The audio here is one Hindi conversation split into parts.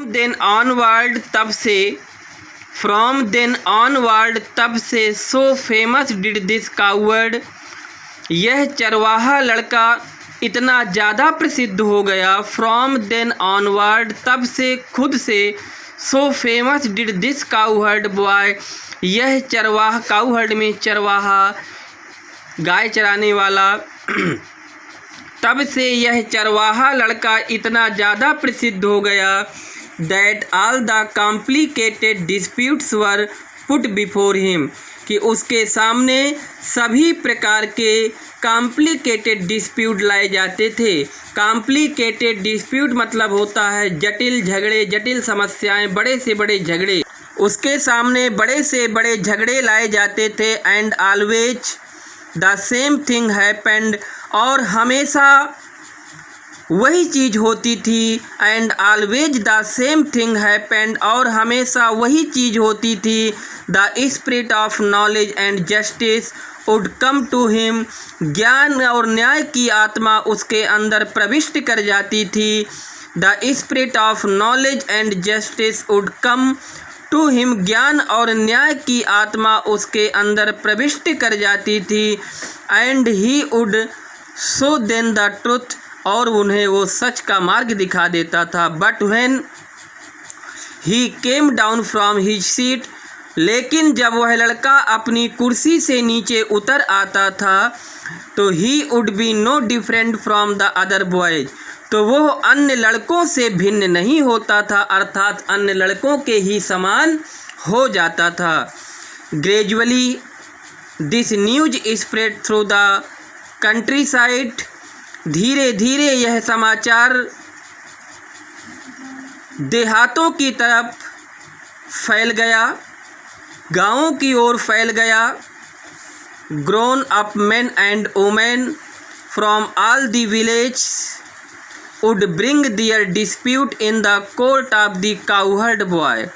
देन ऑनवर्ड तब से so famous did this coward, यह चरवाहा लड़का इतना ज़्यादा प्रसिद्ध हो गया। फ्रॉम देन ऑनवर्ड तब से खुद से, so famous did this cowherd boy, यह चरवाहा, काउहर्ड में चरवाहा गाय चराने वाला, तब से यह चरवाहा लड़का इतना ज़्यादा प्रसिद्ध हो गया। That all the complicated disputes were put before him, कि उसके सामने सभी प्रकार के कॉम्प्लिकेटेड डिस्प्यूट लाए जाते थे। कॉम्प्लिकेटेड डिस्प्यूट मतलब होता है जटिल झगड़े, जटिल समस्याएं, बड़े से बड़े झगड़े, उसके सामने बड़े से बड़े झगड़े लाए जाते थे। And always the same thing happened, और हमेशा वही चीज़ होती थी। And always the same thing happened, और हमेशा वही चीज़ होती थी। The spirit of knowledge and justice would come to him, ज्ञान और न्याय की आत्मा उसके अंदर प्रविष्ट कर जाती थी। The spirit of knowledge and justice would come to him, ज्ञान और न्याय की आत्मा उसके अंदर प्रविष्ट कर जाती थी। And he would show then the truth, और उन्हें वो सच का मार्ग दिखा देता था। But when he came down from his seat, लेकिन जब वह लड़का अपनी कुर्सी से नीचे उतर आता था, तो he would be no different from the other boys, तो वो अन्य लड़कों से भिन्न नहीं होता था, अर्थात अन्य लड़कों के ही समान हो जाता था। Gradually this news spread through the country side, धीरे धीरे यह समाचार देहातों की तरफ फैल गया, गाँवों की ओर फैल गया। Grown up men and women from all the villages would bring their dispute in the court of the cowherd boy.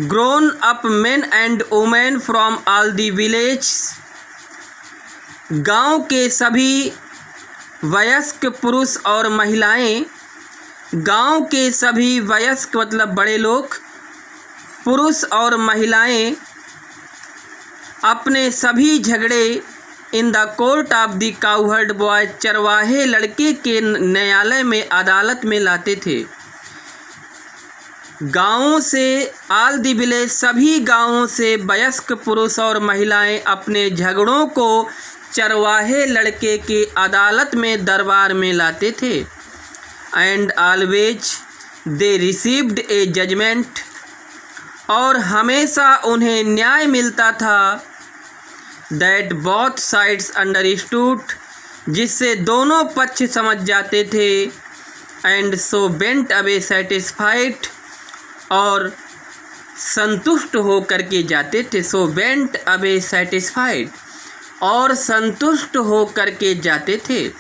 Grown up men and women from all the villages, गांव के सभी वयस्क पुरुष और महिलाएं, गांव के सभी वयस्क मतलब बड़े लोग, पुरुष और महिलाएं अपने सभी झगड़े in the court of the cowherd boy, चरवाहे लड़के के न्यायालय में, अदालत में लाते थे। गाँवों से, ऑल द विलेज, सभी गाँवों से वयस्क पुरुष और महिलाएं अपने झगड़ों को चरवाहे लड़के के अदालत में, दरबार में लाते थे। And always they received a judgement, और हमेशा उन्हें न्याय मिलता था। दैट बोथ साइड्स अंडरस्टूड, जिससे दोनों पक्ष समझ जाते थे। And so went away satisfied, और संतुष्ट हो कर के जाते थे। सो वेंट अवे सेटिस्फाइड, और संतुष्ट हो कर के जाते थे।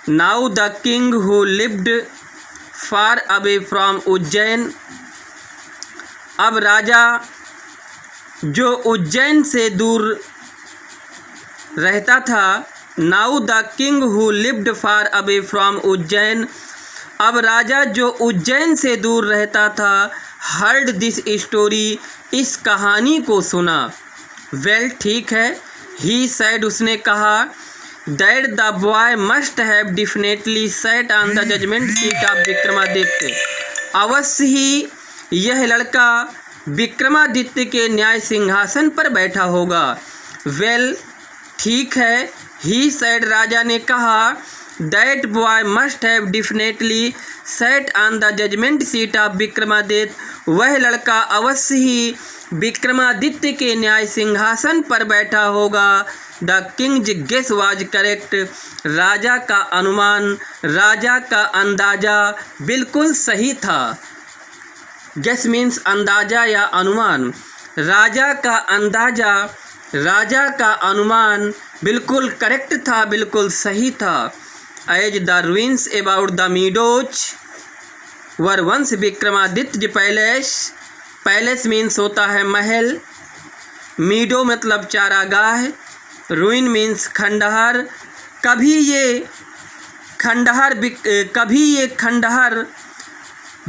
Now the king who lived far away from Ujjain, अब राजा जो उज्जैन से दूर रहता था, now the king who lived far away from Ujjain, अब राजा जो उज्जैन से दूर रहता था, हर्ड दिस स्टोरी, इस कहानी को सुना। वेल, ठीक है, ही सैड, उसने कहा, that the boy must have definitely sat on the judgement seat of Vikramaditya, अवश्य ही यह लड़का विक्रमादित्य के न्याय सिंहासन पर बैठा होगा। वेल, ठीक है, ही सैड, राजा ने कहा, that boy must have definitely sat on the judgement seat of Vikramaditya, वह लड़का अवश्य ही विक्रमादित्य के न्याय सिंहासन पर बैठा होगा। The king's guess was correct, राजा का अनुमान, राजा का अंदाज़ा बिल्कुल सही था। गेस मीन्स अंदाज़ा या अनुमान, राजा का अंदाज़ा, राजा का अनुमान बिल्कुल करेक्ट था, बिल्कुल सही था। As the ruins about the meadows were once Vikramaditya palace, palace means होता है महल, मीडो मतलब चारागाह, रूइन मीन्स खंडहर। कभी ये खंडहर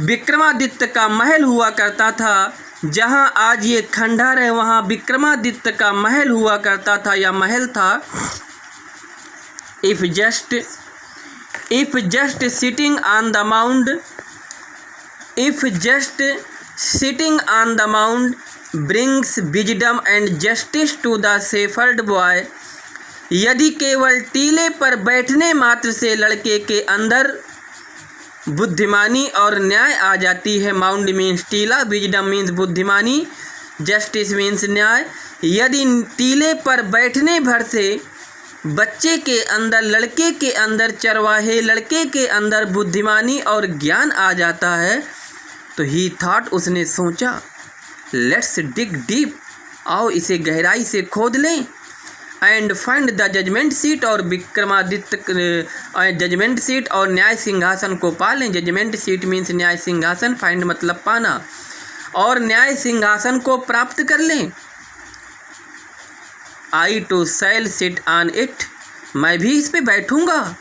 विक्रमादित्य का महल हुआ करता था। जहां आज ये खंडहर है वहां विक्रमादित्य का महल हुआ करता था या महल था। If just sitting on the mound, if just sitting on the mound brings wisdom and justice to the shepherd boy, यदि केवल टीले पर बैठने मात्र से लड़के के अंदर बुद्धिमानी और न्याय आ जाती है। माउंड मीन्स टीला, विजडम मीन्स बुद्धिमानी, जस्टिस मीन्स न्याय। यदि टीले पर बैठने भर से बच्चे के अंदर, लड़के के अंदर, चरवाहे लड़के के अंदर बुद्धिमानी और ज्ञान आ जाता है तो ही थॉट, उसने सोचा, लेट्स डिग डीप, आओ इसे गहराई से खोद लें, and find the judgement seat, और विक्रमादित्य जजमेंट सीट और न्याय सिंहासन को पा लें। जजमेंट सीट मीन्स न्याय सिंहासन, फाइंड मतलब पाना, और न्याय सिंहासन को प्राप्त कर लें। I too shall sit on it, मैं भी इस पे बैठूंगा।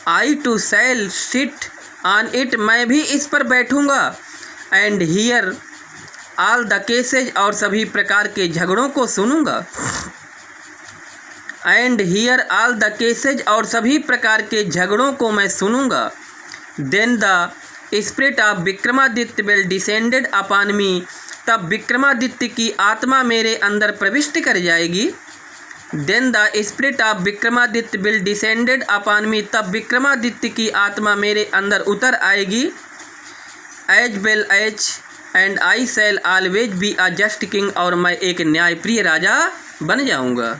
I too shall sit on it, मैं भी इस पर बैठूंगा। And hear all the cases, और सभी प्रकार के झगड़ों को सुनूंगा। And hear all the cases, और सभी प्रकार के झगड़ों को मैं सुनूंगा। Then the spirit of Vikramaditya will descended upon me, तब विक्रमादित्य की आत्मा मेरे अंदर प्रविष्ट कर जाएगी। Then the spirit of Vikramaditya will descended upon me, तब विक्रमादित्य की आत्मा मेरे अंदर उतर आएगी। As well as and I shall always be a just king, और मैं एक न्यायप्रिय राजा बन जाऊंगा।